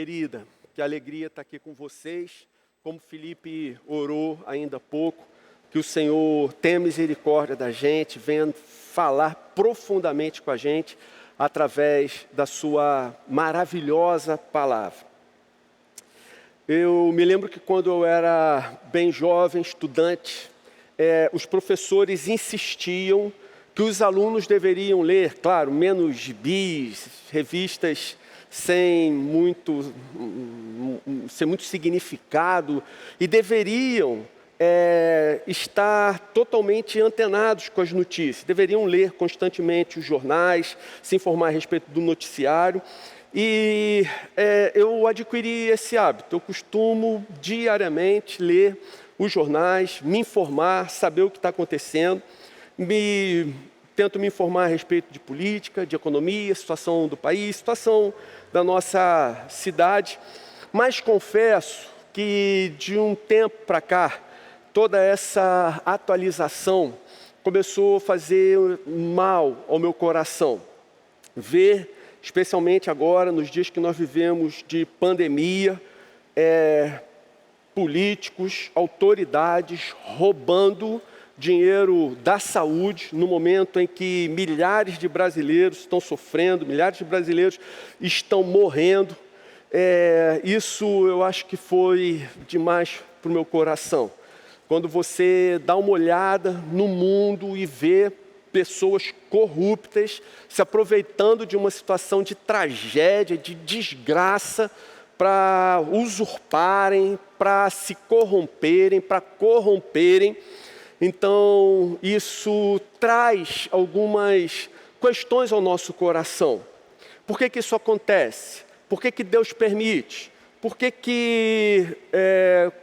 Querida, que alegria estar aqui com vocês. Como Felipe orou ainda há pouco, que o Senhor tenha misericórdia da gente, venha falar profundamente com a gente através da sua maravilhosa palavra. Eu me lembro que quando eu era bem jovem, estudante, os professores insistiam que os alunos deveriam ler, claro, menos gibis, revistas sem muito significado, e deveriam estar totalmente antenados com as notícias, deveriam ler constantemente os jornais, se informar a respeito do noticiário. E eu adquiri esse hábito. Eu costumo diariamente ler os jornais, me informar, saber o que está acontecendo, tento me informar a respeito de política, de economia, situação do país, situação da nossa cidade. Mas confesso que de um tempo para cá, toda essa atualização começou a fazer mal ao meu coração. Ver, especialmente agora, nos dias que nós vivemos de pandemia, políticos, autoridades roubando dinheiro da saúde, no momento em que milhares de brasileiros estão sofrendo, milhares de brasileiros estão morrendo. Isso eu acho que foi demais para o meu coração. Quando você dá uma olhada no mundo e vê pessoas corruptas se aproveitando de uma situação de tragédia, de desgraça, para usurparem, para se corromperem, para corromperem. Então, isso traz algumas questões ao nosso coração. Por que isso acontece? Por que Deus permite? Por que,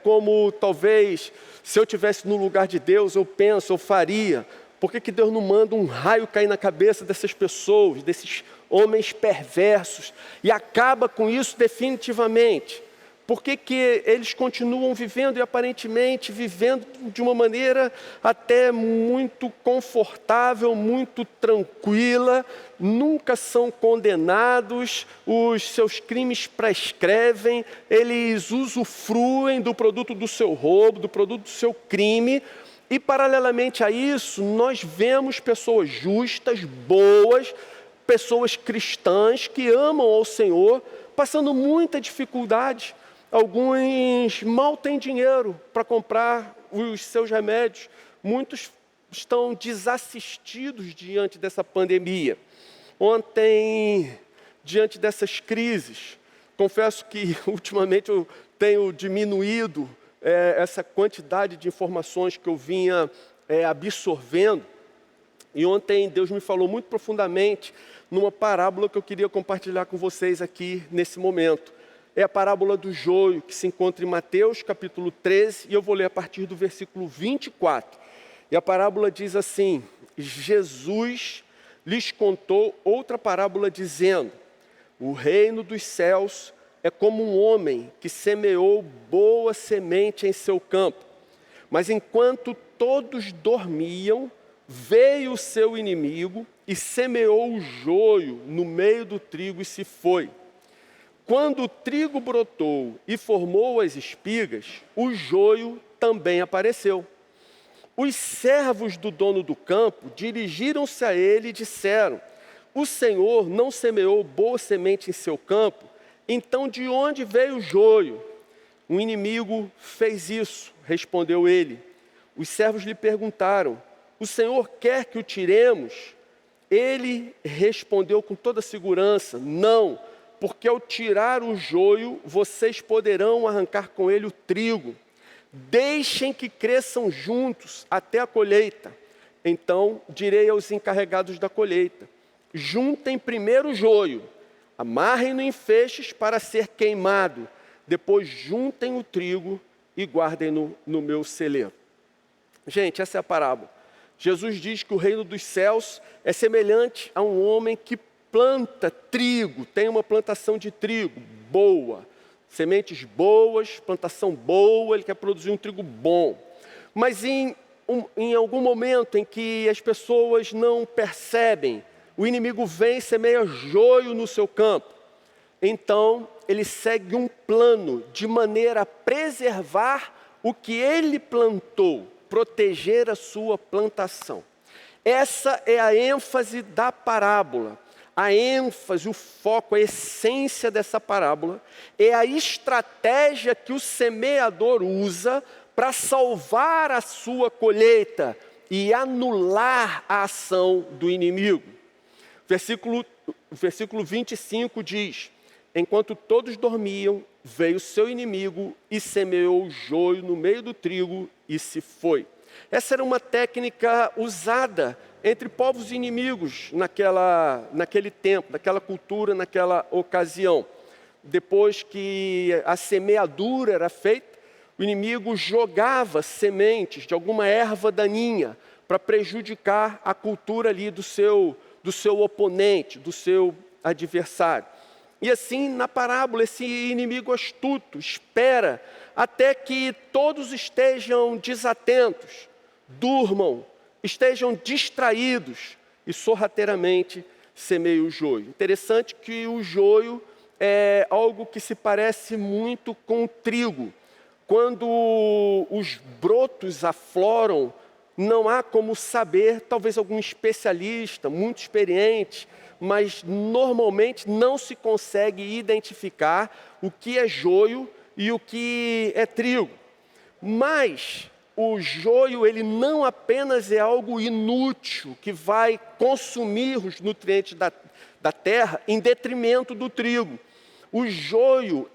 como talvez, se eu estivesse no lugar de Deus, eu penso, eu faria? Por que Deus não manda um raio cair na cabeça dessas pessoas, desses homens perversos, e acaba com isso definitivamente? Por que eles continuam vivendo e aparentemente vivendo de uma maneira até muito confortável, muito tranquila, nunca são condenados, os seus crimes prescrevem, eles usufruem do produto do seu roubo, do produto do seu crime, e paralelamente a isso, nós vemos pessoas justas, boas, pessoas cristãs que amam ao Senhor, passando muita dificuldade. Alguns mal têm dinheiro para comprar os seus remédios. Muitos estão desassistidos diante dessa pandemia. Ontem, diante dessas crises, confesso que ultimamente eu tenho diminuído essa quantidade de informações que eu vinha absorvendo. E ontem Deus me falou muito profundamente numa parábola que eu queria compartilhar com vocês aqui nesse momento. É a parábola do joio, que se encontra em Mateus, capítulo 13, e eu vou ler a partir do versículo 24. E a parábola diz assim: Jesus lhes contou outra parábola dizendo: o reino dos céus é como um homem que semeou boa semente em seu campo. Mas enquanto todos dormiam, veio o seu inimigo e semeou o joio no meio do trigo e se foi. Quando o trigo brotou e formou as espigas, o joio também apareceu. Os servos do dono do campo dirigiram-se a ele e disseram: o Senhor não semeou boa semente em seu campo? Então de onde veio o joio? O inimigo fez isso, respondeu ele. Os servos lhe perguntaram: o Senhor quer que o tiremos? Ele respondeu com toda segurança: não, porque ao tirar o joio, vocês poderão arrancar com ele o trigo. Deixem que cresçam juntos até a colheita. Então direi aos encarregados da colheita: juntem primeiro o joio, amarrem-no em feixes para ser queimado. Depois juntem o trigo e guardem-no no meu celeiro. Gente, essa é a parábola. Jesus diz que o reino dos céus é semelhante a um homem que planta trigo, tem uma plantação de trigo boa, sementes boas, plantação boa, ele quer produzir um trigo bom. Mas em algum momento em que as pessoas não percebem, o inimigo vem e semeia joio no seu campo. Então ele segue um plano de maneira a preservar o que ele plantou, proteger a sua plantação. Essa é a ênfase da parábola. A ênfase, o foco, a essência dessa parábola é a estratégia que o semeador usa para salvar a sua colheita e anular a ação do inimigo. Versículo 25 diz: enquanto todos dormiam, veio seu inimigo e semeou o joio no meio do trigo e se foi. Essa era uma técnica usada entre povos inimigos naquele tempo, naquela cultura, naquela ocasião. Depois que a semeadura era feita, o inimigo jogava sementes de alguma erva daninha para prejudicar a cultura ali do seu oponente, do seu adversário. E assim, na parábola, esse inimigo astuto espera até que todos estejam desatentos, durmam, estejam distraídos e sorrateiramente semeia o joio. Interessante que o joio é algo que se parece muito com o trigo. Quando os brotos afloram, não há como saber, talvez algum especialista, muito experiente, mas normalmente não se consegue identificar o que é joio e o que é trigo. Mas o joio, ele não apenas é algo inútil, que vai consumir os nutrientes da terra em detrimento do trigo. O joio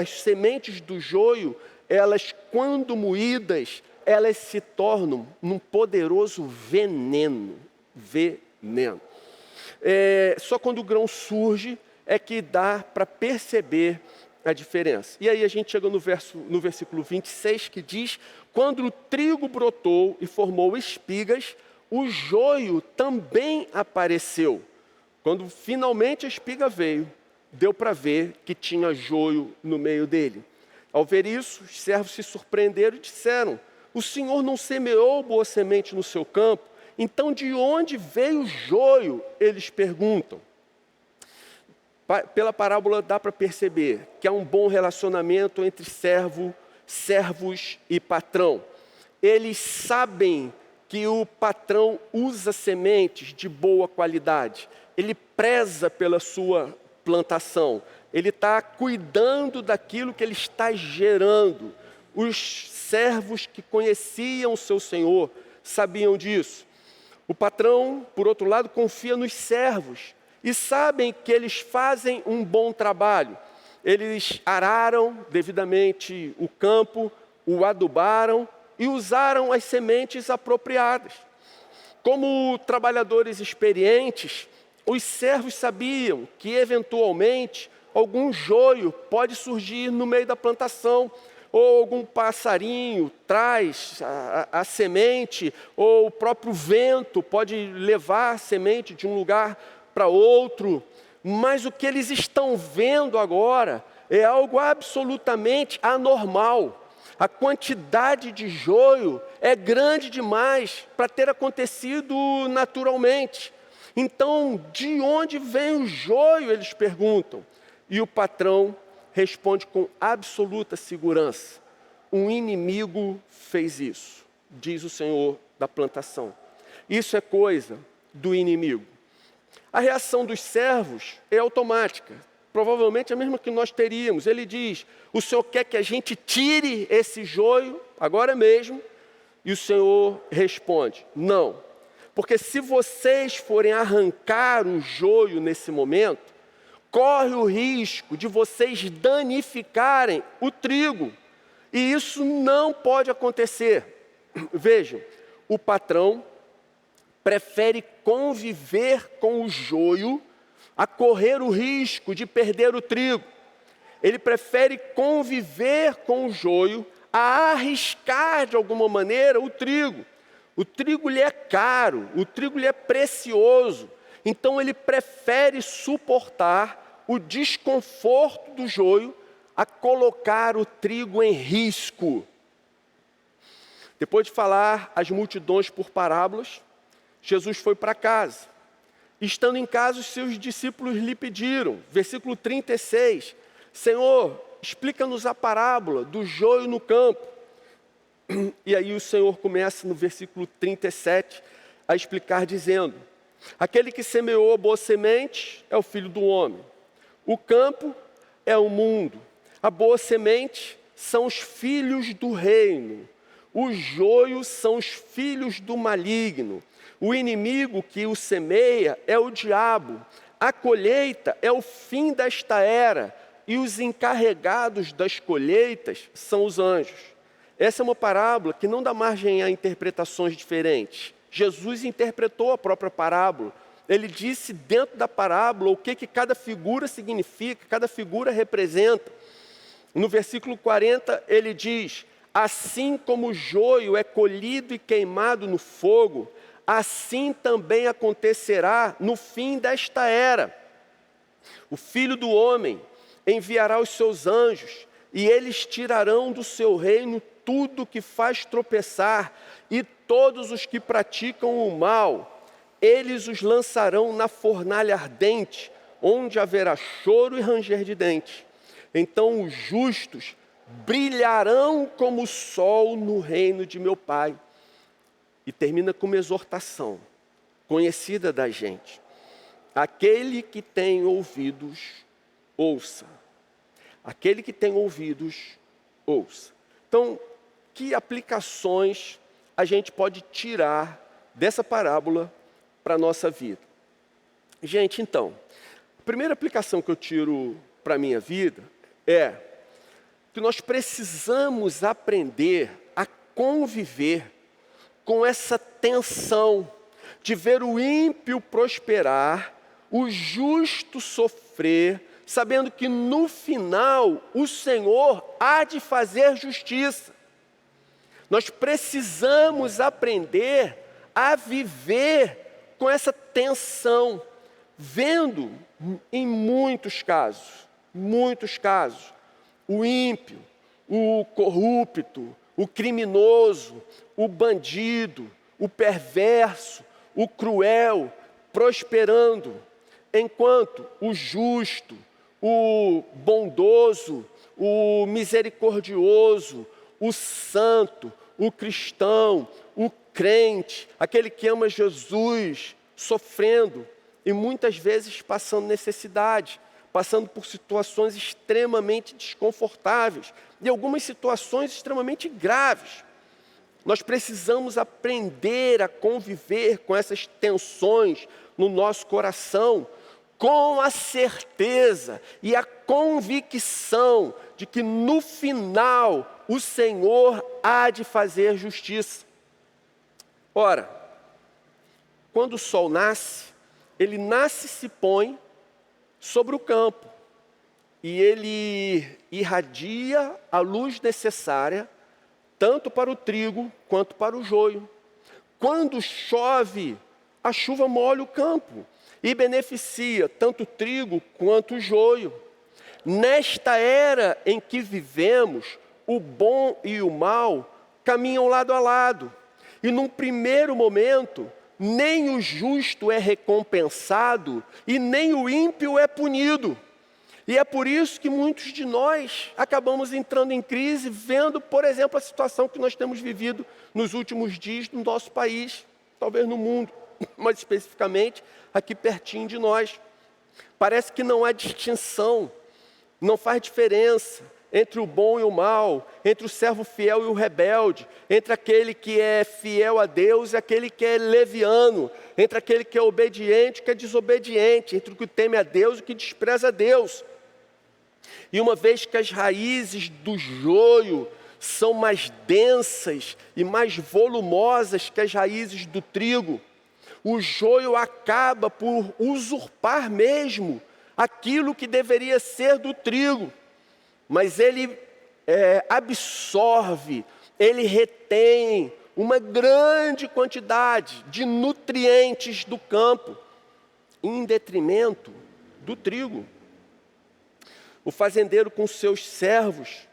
as sementes do joio, elas quando moídas, elas se tornam um poderoso veneno. Só quando o grão surge é que dá para perceber a diferença. E aí a gente chega no versículo 26, que diz: quando o trigo brotou e formou espigas, o joio também apareceu. Quando finalmente a espiga veio, deu para ver que tinha joio no meio dele. Ao ver isso, os servos se surpreenderam e disseram: o Senhor não semeou boa semente no seu campo? Então de onde veio o joio? Eles perguntam. Pela parábola dá para perceber que há um bom relacionamento entre servos e patrão. Eles sabem que o patrão usa sementes de boa qualidade. Ele preza pela sua plantação. Ele está cuidando daquilo que ele está gerando. Os servos que conheciam o seu senhor sabiam disso. O patrão, por outro lado, confia nos servos e sabem que eles fazem um bom trabalho. Eles araram devidamente o campo, o adubaram e usaram as sementes apropriadas. Como trabalhadores experientes, os servos sabiam que, eventualmente, algum joio pode surgir no meio da plantação, ou algum passarinho traz a semente, ou o próprio vento pode levar a semente de um lugar para outro. Mas o que eles estão vendo agora é algo absolutamente anormal. A quantidade de joio é grande demais para ter acontecido naturalmente. Então, de onde vem o joio? Eles perguntam. E o patrão responde com absoluta segurança: um inimigo fez isso, diz o Senhor da plantação. Isso é coisa do inimigo. A reação dos servos é automática, provavelmente a mesma que nós teríamos. Ele diz: o Senhor quer que a gente tire esse joio agora mesmo? E o Senhor responde: não, porque se vocês forem arrancar o joio nesse momento, corre o risco de vocês danificarem o trigo. E isso não pode acontecer. Vejam, o patrão prefere conviver com o joio a correr o risco de perder o trigo. Ele prefere conviver com o joio a arriscar de alguma maneira o trigo. O trigo lhe é caro, o trigo lhe é precioso. Então ele prefere suportar o desconforto do joio a colocar o trigo em risco. Depois de falar às multidões por parábolas, Jesus foi para casa. Estando em casa, os seus discípulos lhe pediram, versículo 36, Senhor, explica-nos a parábola do joio no campo. E aí o Senhor começa no versículo 37 a explicar dizendo, aquele que semeou a boa semente é o Filho do Homem. O campo é o mundo. A boa semente são os filhos do reino. Os joios são os filhos do maligno. O inimigo que o semeia é o diabo. A colheita é o fim desta era. E os encarregados das colheitas são os anjos. Essa é uma parábola que não dá margem a interpretações diferentes. Jesus interpretou a própria parábola. Ele disse dentro da parábola o que cada figura significa, cada figura representa. No versículo 40 ele diz, assim como o joio é colhido e queimado no fogo, assim também acontecerá no fim desta era. O Filho do Homem enviará os seus anjos, e eles tirarão do seu reino tudo que faz tropeçar, e todos os que praticam o mal, eles os lançarão na fornalha ardente, onde haverá choro e ranger de dentes. Então os justos brilharão como o sol no reino de meu Pai. E termina com uma exortação, conhecida da gente. Aquele que tem ouvidos, ouça. Aquele que tem ouvidos, ouça. Então, que aplicações a gente pode tirar dessa parábola para a nossa vida? Gente, então, a primeira aplicação que eu tiro para a minha vida é que nós precisamos aprender a conviver com essa tensão de ver o ímpio prosperar, o justo sofrer, sabendo que no final o Senhor há de fazer justiça. Nós precisamos aprender a viver com essa tensão, vendo em muitos casos, o ímpio, o corrupto, o criminoso, o bandido, o perverso, o cruel, prosperando, enquanto o justo, o bondoso, o misericordioso, o santo, o cristão, o crente, aquele que ama Jesus, sofrendo e muitas vezes passando necessidade, passando por situações extremamente desconfortáveis e algumas situações extremamente graves. Nós precisamos aprender a conviver com essas tensões no nosso coração, com a certeza e a convicção de que no final o Senhor há de fazer justiça. Ora, quando o sol nasce, ele nasce e se põe sobre o campo, e ele irradia a luz necessária, tanto para o trigo quanto para o joio. Quando chove, a chuva molha o campo, e beneficia tanto o trigo quanto o joio. Nesta era em que vivemos, o bom e o mal caminham lado a lado, e num primeiro momento, nem o justo é recompensado e nem o ímpio é punido. E é por isso que muitos de nós acabamos entrando em crise, vendo, por exemplo, a situação que nós temos vivido nos últimos dias no nosso país, talvez no mundo, mas especificamente aqui pertinho de nós. Parece que não há distinção, não faz diferença entre o bom e o mal, entre o servo fiel e o rebelde, entre aquele que é fiel a Deus e aquele que é leviano, entre aquele que é obediente e que é desobediente, entre o que teme a Deus e o que despreza a Deus. E uma vez que as raízes do joio são mais densas e mais volumosas que as raízes do trigo, o joio acaba por usurpar mesmo aquilo que deveria ser do trigo. Mas ele absorve, ele retém uma grande quantidade de nutrientes do campo, em detrimento do trigo. O fazendeiro com seus servos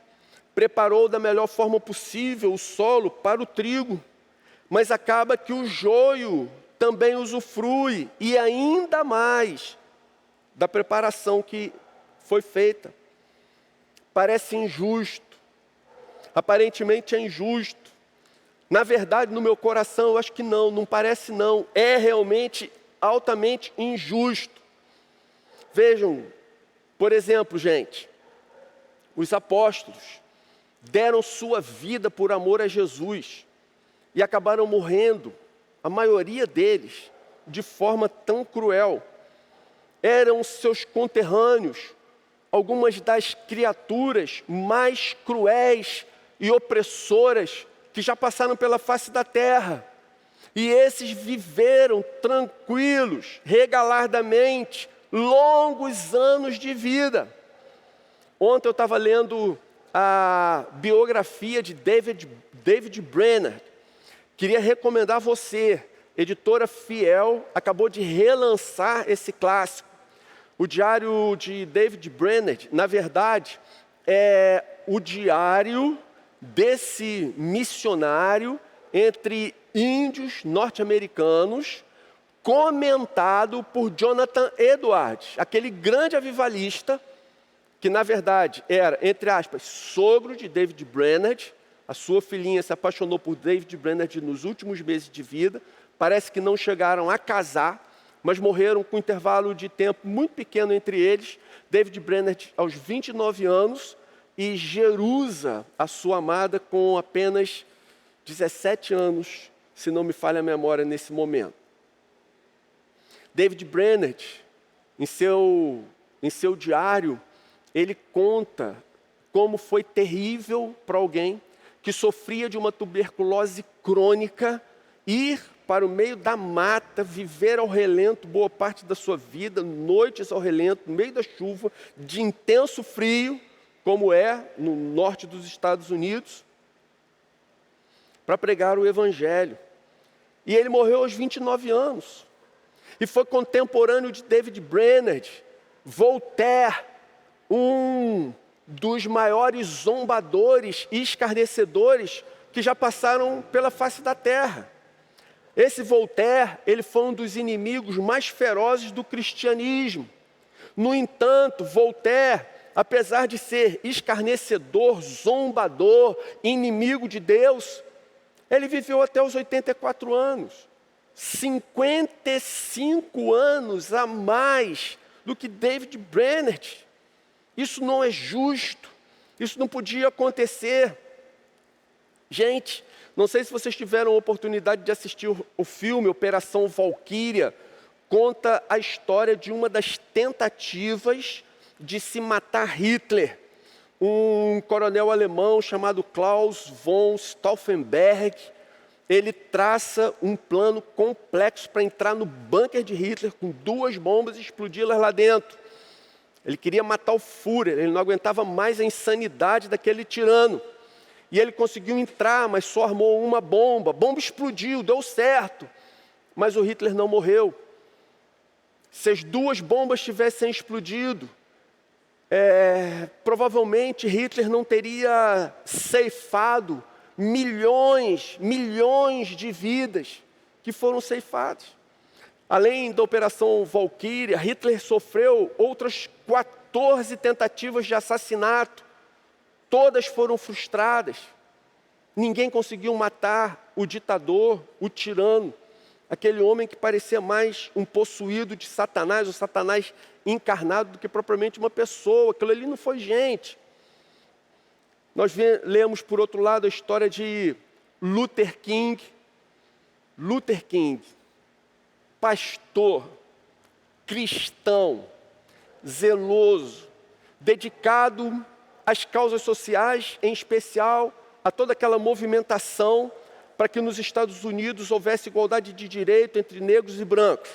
preparou da melhor forma possível o solo para o trigo, mas acaba que o joio também usufrui, e ainda mais, da preparação que foi feita. Parece injusto, aparentemente é injusto. Na verdade, no meu coração, eu acho que não parece não. É realmente altamente injusto. Vejam, por exemplo, gente, os apóstolos deram sua vida por amor a Jesus e acabaram morrendo, a maioria deles, de forma tão cruel. Eram seus conterrâneos, algumas das criaturas mais cruéis e opressoras que já passaram pela face da terra. E esses viveram tranquilos, regalardamente, longos anos de vida. Ontem eu estava lendo a biografia de David Brainerd. Queria recomendar a você, editora Fiel, acabou de relançar esse clássico. O diário de David Brainerd, na verdade, é o diário desse missionário entre índios norte-americanos, comentado por Jonathan Edwards, aquele grande avivalista, que na verdade era, entre aspas, sogro de David Brainerd. A sua filhinha se apaixonou por David Brainerd nos últimos meses de vida. Parece que não chegaram a casar, mas morreram com um intervalo de tempo muito pequeno entre eles. David Brainerd aos 29 anos e Jerusa, a sua amada, com apenas 17 anos, se não me falha a memória nesse momento. David Brainerd, em seu diário, ele conta como foi terrível para alguém que sofria de uma tuberculose crônica ir para o meio da mata, viver ao relento boa parte da sua vida, noites ao relento, no meio da chuva, de intenso frio, como é no norte dos Estados Unidos, para pregar o Evangelho. E ele morreu aos 29 anos. E foi contemporâneo de David Brainerd, Voltaire, um dos maiores zombadores e escarnecedores que já passaram pela face da terra. Esse Voltaire, ele foi um dos inimigos mais ferozes do cristianismo. No entanto, Voltaire, apesar de ser escarnecedor, zombador, inimigo de Deus, ele viveu até os 84 anos. 55 anos a mais do que David Brainerd. Isso não é justo. Isso não podia acontecer. Gente, não sei se vocês tiveram a oportunidade de assistir o filme Operação Valquíria. Conta a história de uma das tentativas de se matar Hitler. Um coronel alemão chamado Klaus von Stauffenberg, ele traça um plano complexo para entrar no bunker de Hitler com 2 bombas e explodi-las lá dentro. Ele queria matar o Führer, ele não aguentava mais a insanidade daquele tirano. E ele conseguiu entrar, mas só armou uma bomba. A bomba explodiu, deu certo, mas o Hitler não morreu. Se as 2 bombas tivessem explodido, provavelmente Hitler não teria ceifado milhões de vidas que foram ceifadas. Além da Operação Valquíria, Hitler sofreu outras 14 tentativas de assassinato. Todas foram frustradas. Ninguém conseguiu matar o ditador, o tirano, aquele homem que parecia mais um possuído de Satanás, o Satanás encarnado, do que propriamente uma pessoa. Aquilo ali não foi gente. Nós lemos, por outro lado, a história de Luther King. Luther King, pastor, cristão, zeloso, dedicado às causas sociais, em especial a toda aquela movimentação para que nos Estados Unidos houvesse igualdade de direito entre negros e brancos.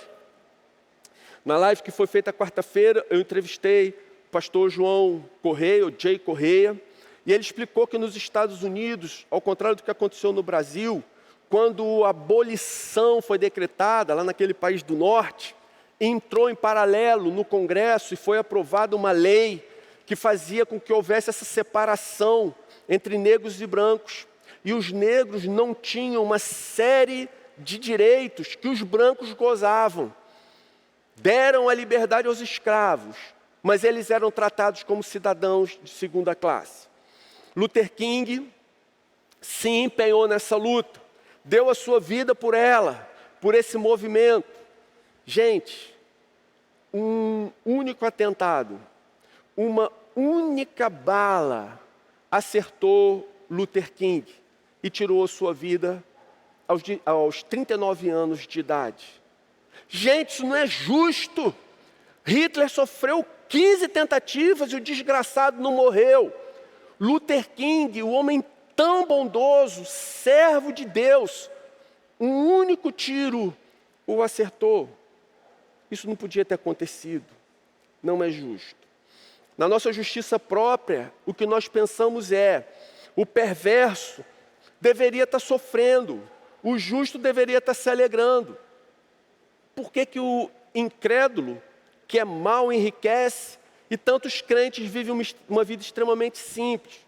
Na live que foi feita quarta-feira, eu entrevistei o pastor João Correia, o Jay Correia, e ele explicou que nos Estados Unidos, ao contrário do que aconteceu no Brasil, quando a abolição foi decretada, lá naquele país do norte, entrou em paralelo no Congresso e foi aprovada uma lei que fazia com que houvesse essa separação entre negros e brancos. E os negros não tinham uma série de direitos que os brancos gozavam. Deram a liberdade aos escravos, mas eles eram tratados como cidadãos de segunda classe. Luther King se empenhou nessa luta, deu a sua vida por ela, por esse movimento. Gente, um único atentado, uma única bala acertou Luther King e tirou a sua vida aos 39 anos de idade. Gente, isso não é justo. Hitler sofreu 15 tentativas e o desgraçado não morreu. Luther King, o homem tão bondoso, servo de Deus, um único tiro o acertou. Isso não podia ter acontecido. Não é justo. Na nossa justiça própria, o que nós pensamos é: o perverso deveria estar sofrendo, o justo deveria estar se alegrando. Por que que o incrédulo, que é mau, enriquece e tantos crentes vivem uma vida extremamente simples?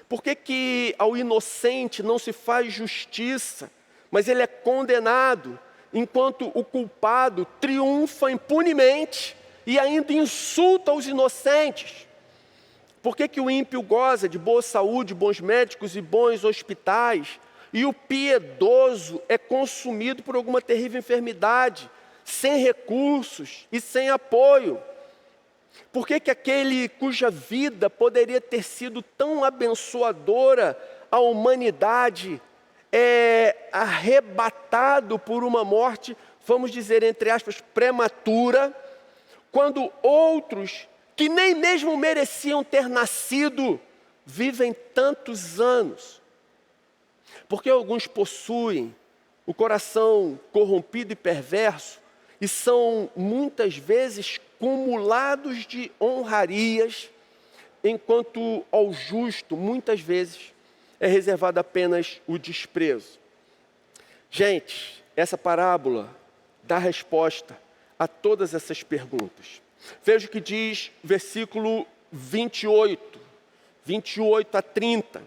Por que que ao inocente não se faz justiça, mas ele é condenado, enquanto o culpado triunfa impunemente e ainda insulta os inocentes? Por que que o ímpio goza de boa saúde, bons médicos e bons hospitais, e o piedoso é consumido por alguma terrível enfermidade, sem recursos e sem apoio? Por que que aquele cuja vida poderia ter sido tão abençoadora à humanidade é arrebatado por uma morte, vamos dizer, entre aspas, prematura, quando outros, que nem mesmo mereciam ter nascido, vivem tantos anos? Porque alguns possuem o coração corrompido e perverso e são muitas vezes cumulados de honrarias, enquanto ao justo, muitas vezes, é reservado apenas o desprezo. Gente, essa parábola dá resposta a todas essas perguntas. Veja o que diz versículo 28 a 30.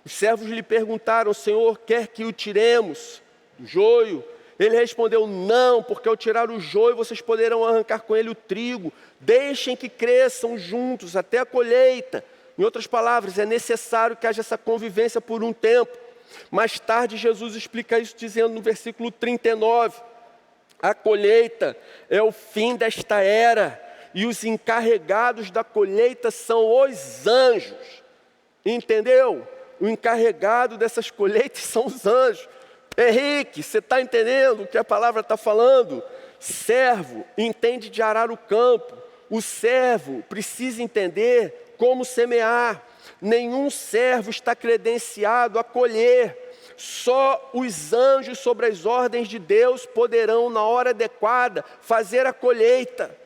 Os servos lhe perguntaram: Senhor, quer que o tiremos do joio? Ele respondeu: não, porque ao tirar o joio vocês poderão arrancar com ele o trigo. Deixem que cresçam juntos até a colheita. Em outras palavras, é necessário que haja essa convivência por um tempo. Mais tarde, Jesus explica isso dizendo no versículo 39, a colheita é o fim desta era, e os encarregados da colheita são os anjos. Entendeu? O encarregado dessas colheitas são os anjos. Henrique, você está entendendo o que a palavra está falando? Servo entende de arar o campo. O servo precisa entender como semear. Nenhum servo está credenciado a colher. Só os anjos sobre as ordens de Deus poderão, na hora adequada, fazer a colheita.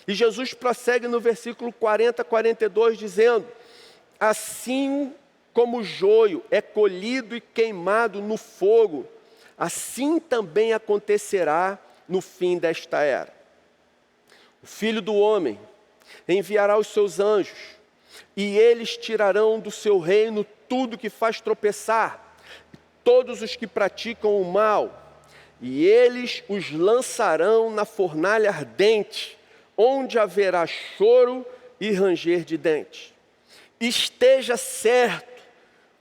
E Jesus prossegue no versículo 40 a 42, dizendo: assim como o joio é colhido e queimado no fogo, assim também acontecerá no fim desta era. O Filho do Homem enviará os seus anjos, e eles tirarão do seu reino tudo que faz tropeçar, todos os que praticam o mal, e eles os lançarão na fornalha ardente, onde haverá choro e ranger de dentes. Esteja certo,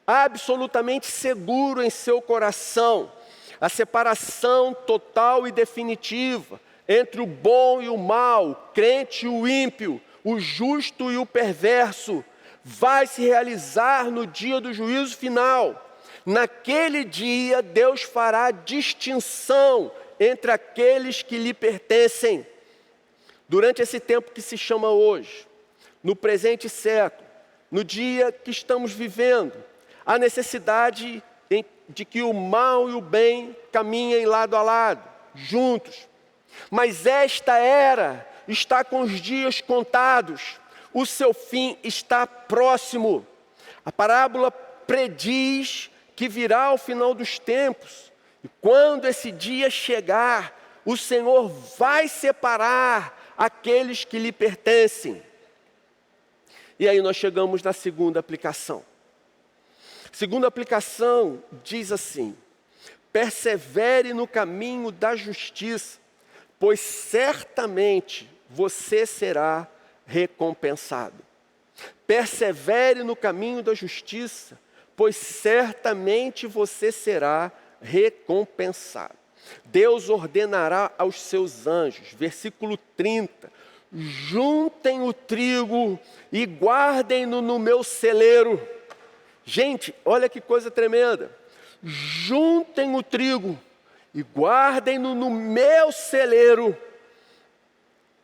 absolutamente seguro em seu coração, a separação total e definitiva entre o bom e o mal, o crente e o ímpio, o justo e o perverso, vai se realizar no dia do juízo final. Naquele dia, Deus fará distinção entre aqueles que lhe pertencem. Durante esse tempo que se chama hoje, no presente século, no dia que estamos vivendo, há necessidade de que o mal e o bem caminhem lado a lado, juntos. Mas esta era está com os dias contados, o seu fim está próximo. A parábola prediz que virá o final dos tempos, e quando esse dia chegar, o Senhor vai separar aqueles que lhe pertencem. E aí nós chegamos na segunda aplicação. A segunda aplicação diz assim: persevere no caminho da justiça, pois certamente você será recompensado. Persevere no caminho da justiça, pois certamente você será recompensado. Deus ordenará aos seus anjos, versículo 30, juntem o trigo e guardem-no no meu celeiro. Gente, olha que coisa tremenda. Juntem o trigo e guardem-no no meu celeiro.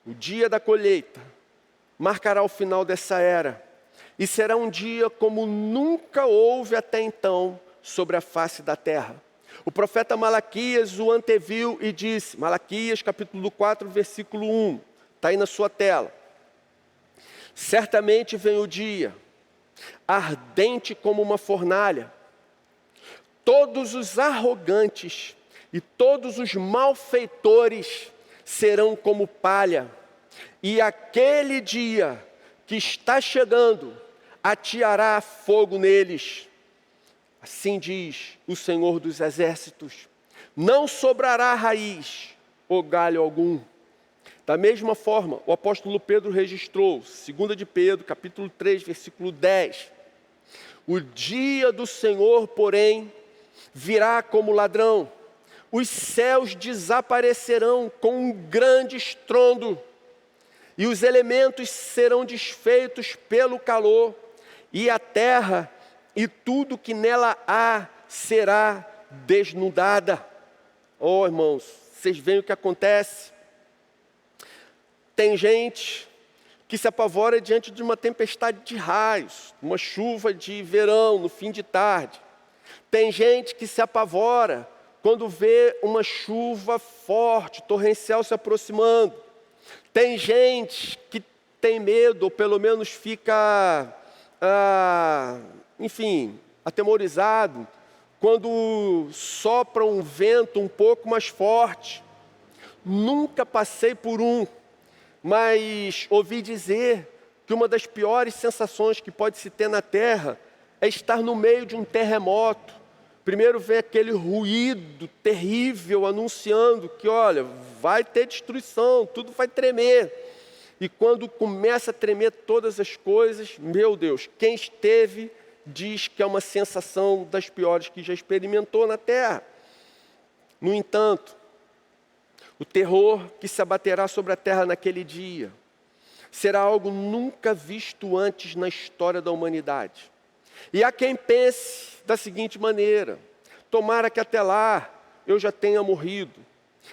O dia da colheita marcará o final dessa era, e será um dia como nunca houve até então sobre a face da terra. O profeta Malaquias o anteviu e disse, Malaquias capítulo 4, versículo 1, está aí na sua tela. Certamente vem o dia, ardente como uma fornalha. Todos os arrogantes e todos os malfeitores serão como palha. E aquele dia que está chegando, ateará fogo neles. Assim diz o Senhor dos Exércitos. Não sobrará raiz ou galho algum. Da mesma forma, o apóstolo Pedro registrou, 2 de Pedro, capítulo 3, versículo 10. O dia do Senhor, porém, virá como ladrão. Os céus desaparecerão com um grande estrondo, e os elementos serão desfeitos pelo calor, e a terra e tudo que nela há será desnudada. Oh, irmãos, vocês veem o que acontece? Tem gente que se apavora diante de uma tempestade de raios, uma chuva de verão no fim de tarde. Tem gente que se apavora quando vê uma chuva forte, torrencial se aproximando. Tem gente que tem medo, ou pelo menos fica, atemorizado, quando sopra um vento um pouco mais forte. Nunca passei por um, mas ouvi dizer que uma das piores sensações que pode se ter na terra é estar no meio de um terremoto. Primeiro vem aquele ruído terrível anunciando que, olha, vai ter destruição, tudo vai tremer. E quando começa a tremer todas as coisas, meu Deus, quem esteve diz que é uma sensação das piores que já experimentou na terra. No entanto, o terror que se abaterá sobre a terra naquele dia será algo nunca visto antes na história da humanidade. E há quem pense da seguinte maneira: tomara que até lá eu já tenha morrido.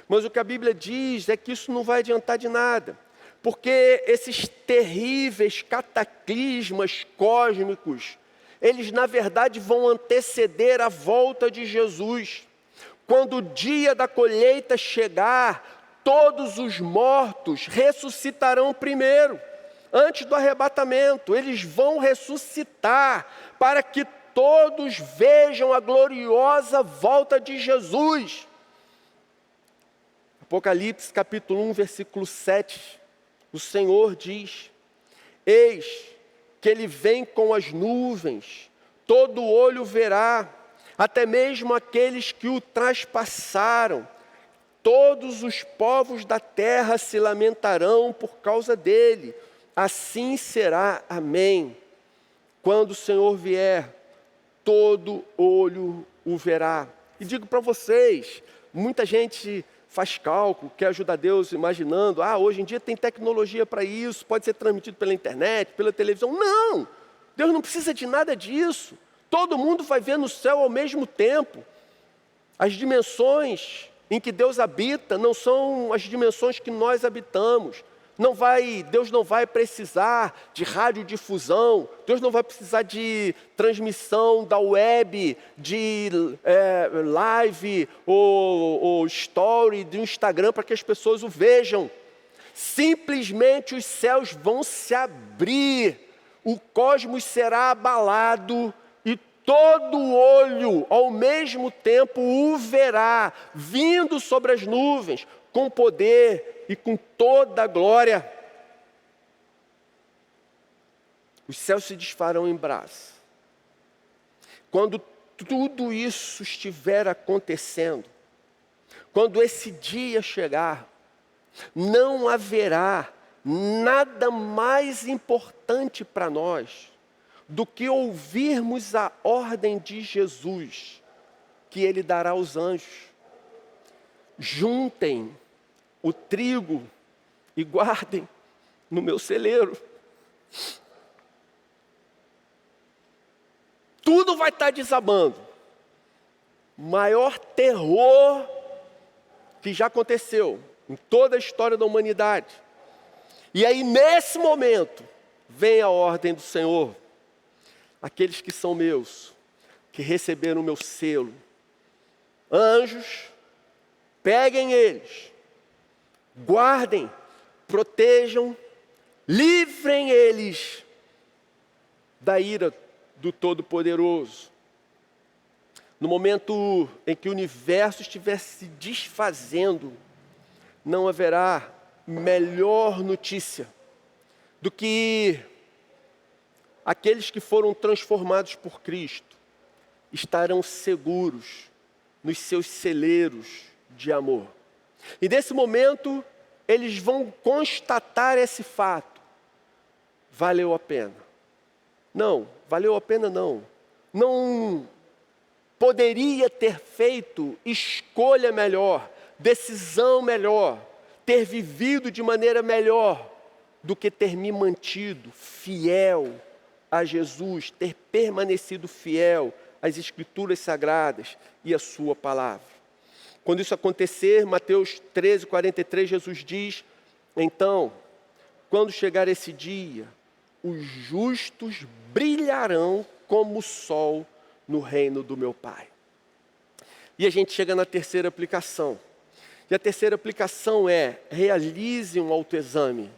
Mas o que a Bíblia diz é que isso não vai adiantar de nada, porque esses terríveis cataclismas cósmicos, eles na verdade vão anteceder a volta de Jesus. Quando o dia da colheita chegar, todos os mortos ressuscitarão primeiro, antes do arrebatamento. Eles vão ressuscitar para que todos vejam a gloriosa volta de Jesus. Apocalipse capítulo 1, versículo 7, o Senhor diz: eis que Ele vem com as nuvens, todo olho verá, até mesmo aqueles que o traspassaram. Todos os povos da terra se lamentarão por causa dele. Assim será, amém. Quando o Senhor vier, todo olho o verá. E digo para vocês, muita gente faz cálculo, quer ajudar Deus imaginando, hoje em dia tem tecnologia para isso, pode ser transmitido pela internet, pela televisão. Não! Deus não precisa de nada disso. Todo mundo vai ver no céu ao mesmo tempo. As dimensões em que Deus habita não são as dimensões que nós habitamos. Deus não vai precisar de radiodifusão, Deus não vai precisar de transmissão da web, de live ou story do Instagram para que as pessoas o vejam. Simplesmente os céus vão se abrir, o cosmos será abalado e todo olho ao mesmo tempo o verá, vindo sobre as nuvens, com poder e com toda a glória. Os céus se desfarão em braço. Quando tudo isso estiver acontecendo, quando esse dia chegar, não haverá nada mais importante para nós do que ouvirmos a ordem de Jesus, que Ele dará aos anjos. Juntem o trigo e guardem no meu celeiro. Tudo vai estar desabando. Maior terror que já aconteceu em toda a história da humanidade. E aí, nesse momento, vem a ordem do Senhor. Aqueles que são meus, que receberam o meu selo, anjos, peguem eles, guardem, protejam, livrem eles da ira do Todo-Poderoso. No momento em que o universo estiver se desfazendo, não haverá melhor notícia do que aqueles que foram transformados por Cristo estarão seguros nos seus celeiros de amor. E nesse momento, eles vão constatar esse fato. Valeu a pena. Não, valeu a pena não. Não poderia ter feito escolha melhor, decisão melhor, ter vivido de maneira melhor do que ter me mantido fiel a Jesus, ter permanecido fiel às Escrituras Sagradas e à sua palavra. Quando isso acontecer, Mateus 13:43, Jesus diz: então, quando chegar esse dia, os justos brilharão como o sol no reino do meu Pai. E a gente chega na terceira aplicação. E a terceira aplicação é: realize um autoexame.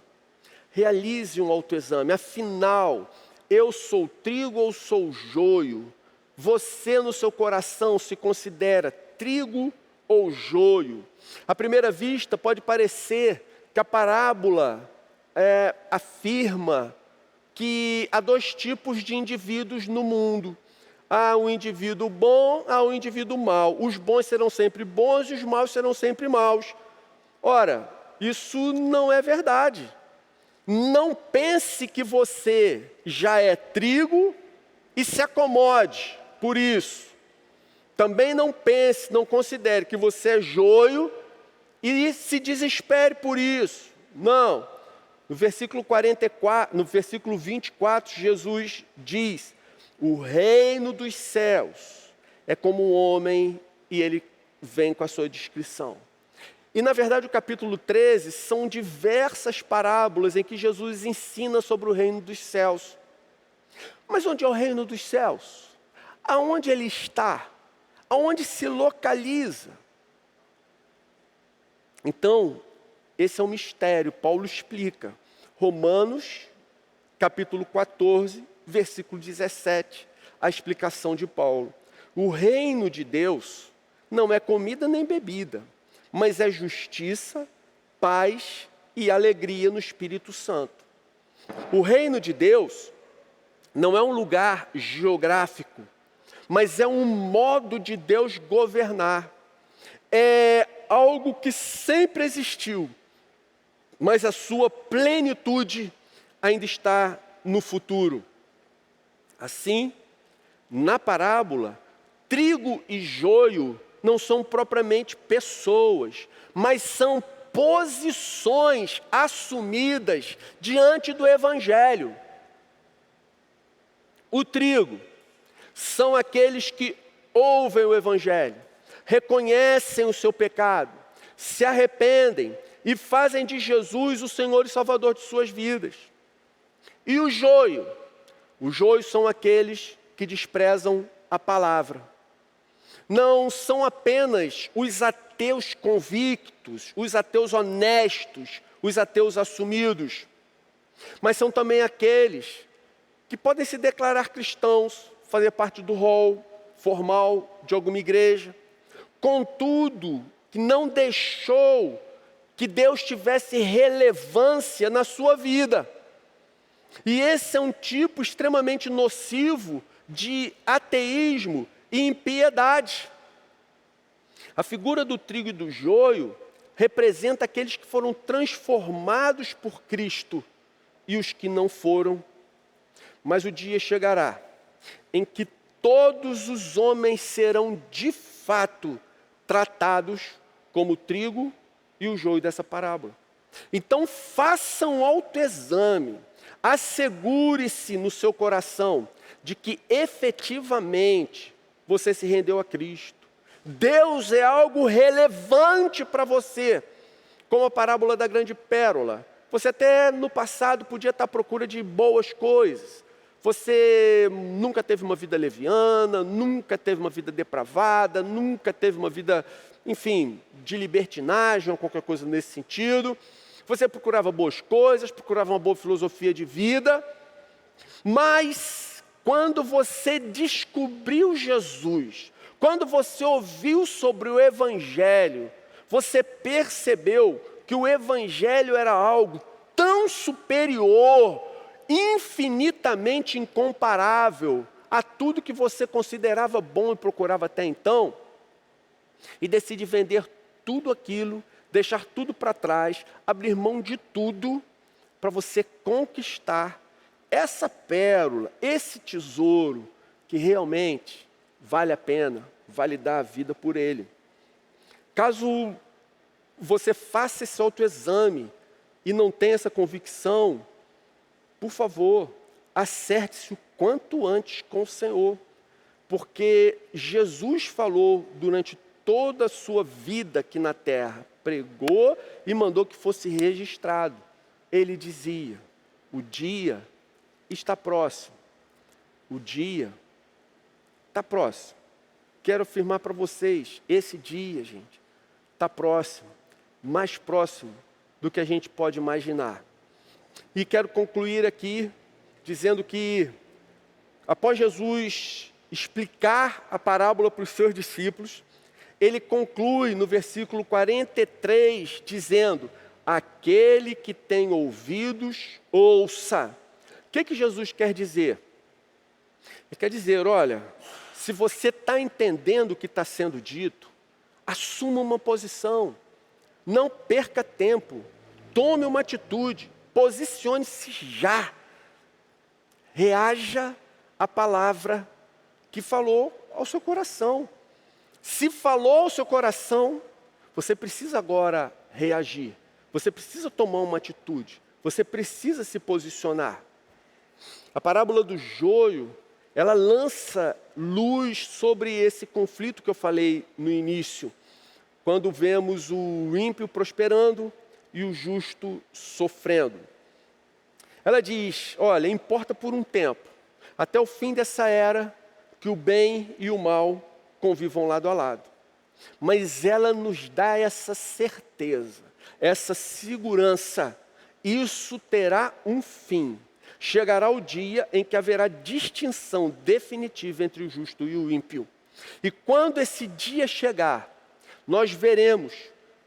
Realize um autoexame. Afinal, eu sou trigo ou sou joio? Você no seu coração se considera trigo ou joio? À primeira vista pode parecer que a parábola afirma que há dois tipos de indivíduos no mundo. Há um indivíduo bom, há um indivíduo mau. Os bons serão sempre bons e os maus serão sempre maus. Ora, isso não é verdade. Não pense que você já é trigo e se acomode por isso. Também não pense, não considere que você é joio e se desespere por isso. Não. No versículo 44, no versículo 24, Jesus diz: o reino dos céus é como um homem, e ele vem com a sua descrição. E na verdade o capítulo 13 são diversas parábolas em que Jesus ensina sobre o reino dos céus. Mas onde é o reino dos céus? Aonde ele está? Aonde se localiza? Então, esse é um mistério, Paulo explica. Romanos, capítulo 14, versículo 17, a explicação de Paulo. O reino de Deus não é comida nem bebida, mas é justiça, paz e alegria no Espírito Santo. O reino de Deus não é um lugar geográfico, mas é um modo de Deus governar. É algo que sempre existiu, mas a sua plenitude ainda está no futuro. Assim, na parábola, trigo e joio não são propriamente pessoas, mas são posições assumidas diante do Evangelho. O trigo são aqueles que ouvem o Evangelho, reconhecem o seu pecado, se arrependem e fazem de Jesus o Senhor e Salvador de suas vidas. E o joio? Os joios são aqueles que desprezam a palavra. Não são apenas os ateus convictos, os ateus honestos, os ateus assumidos, mas são também aqueles que podem se declarar cristãos, fazer parte do rol formal de alguma igreja, contudo, que não deixou que Deus tivesse relevância na sua vida. E esse é um tipo extremamente nocivo de ateísmo e impiedade. A figura do trigo e do joio representa aqueles que foram transformados por Cristo e os que não foram. Mas o dia chegará em que todos os homens serão de fato tratados como o trigo e o joio dessa parábola. Então faça um autoexame, assegure-se no seu coração de que efetivamente você se rendeu a Cristo. Deus é algo relevante para você, como a parábola da grande pérola. Você até no passado podia estar à procura de boas coisas. Você nunca teve uma vida leviana, nunca teve uma vida depravada, nunca teve uma vida, enfim, de libertinagem ou qualquer coisa nesse sentido. Você procurava boas coisas, procurava uma boa filosofia de vida, mas quando você descobriu Jesus, quando você ouviu sobre o Evangelho, você percebeu que o Evangelho era algo tão superior, infinitamente incomparável a tudo que você considerava bom e procurava até então, e decide vender tudo aquilo, deixar tudo para trás, abrir mão de tudo, para você conquistar essa pérola, esse tesouro, que realmente vale a pena, vale dar a vida por ele. Caso você faça esse autoexame e não tenha essa convicção, por favor, acerte-se o quanto antes com o Senhor, porque Jesus falou durante toda a sua vida aqui na terra, pregou e mandou que fosse registrado. Ele dizia: o dia está próximo. O dia está próximo. Quero afirmar para vocês, esse dia, gente, está próximo, mais próximo do que a gente pode imaginar. E quero concluir aqui dizendo que, após Jesus explicar a parábola para os seus discípulos, ele conclui no versículo 43, dizendo: aquele que tem ouvidos, ouça. O que Jesus quer dizer? Ele quer dizer, olha, se você está entendendo o que está sendo dito, assuma uma posição, não perca tempo, tome uma atitude, posicione-se já, reaja à palavra que falou ao seu coração. Se falou ao seu coração, você precisa agora reagir, você precisa tomar uma atitude, você precisa se posicionar. A parábola do joio, ela lança luz sobre esse conflito que eu falei no início, quando vemos o ímpio prosperando e o justo sofrendo. Ela diz, olha, importa por um tempo, até o fim dessa era, que o bem e o mal convivam lado a lado. Mas ela nos dá essa certeza, essa segurança, isso terá um fim. Chegará o dia em que haverá distinção definitiva entre o justo e o ímpio. E quando esse dia chegar, nós veremos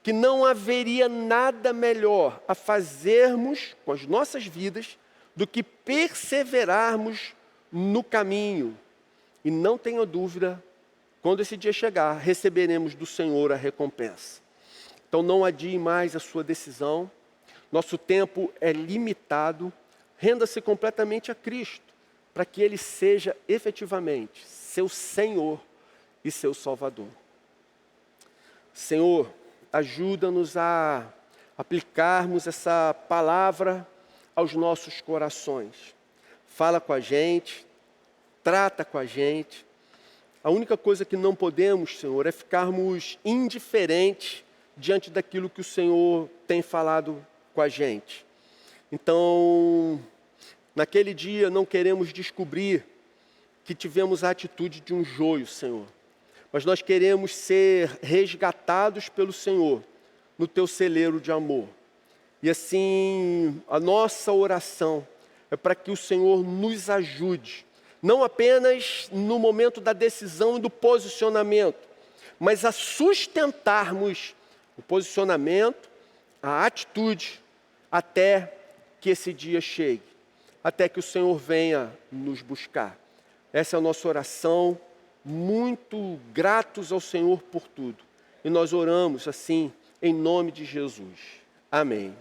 que não haveria nada melhor a fazermos com as nossas vidas do que perseverarmos no caminho. E não tenha dúvida, quando esse dia chegar, receberemos do Senhor a recompensa. Então não adie mais a sua decisão, nosso tempo é limitado, renda-se completamente a Cristo, para que Ele seja efetivamente seu Senhor e seu Salvador. Senhor, ajuda-nos a aplicarmos essa palavra aos nossos corações. Fala com a gente, trata com a gente. A única coisa que não podemos, Senhor, é ficarmos indiferentes diante daquilo que o Senhor tem falado com a gente. Então, naquele dia não queremos descobrir que tivemos a atitude de um joio, Senhor. Mas nós queremos ser resgatados pelo Senhor no Teu celeiro de amor. E assim, a nossa oração é para que o Senhor nos ajude, não apenas no momento da decisão e do posicionamento, mas a sustentarmos o posicionamento, a atitude, até que esse dia chegue, até que o Senhor venha nos buscar. Essa é a nossa oração, muito gratos ao Senhor por tudo. E nós oramos assim, em nome de Jesus. Amém.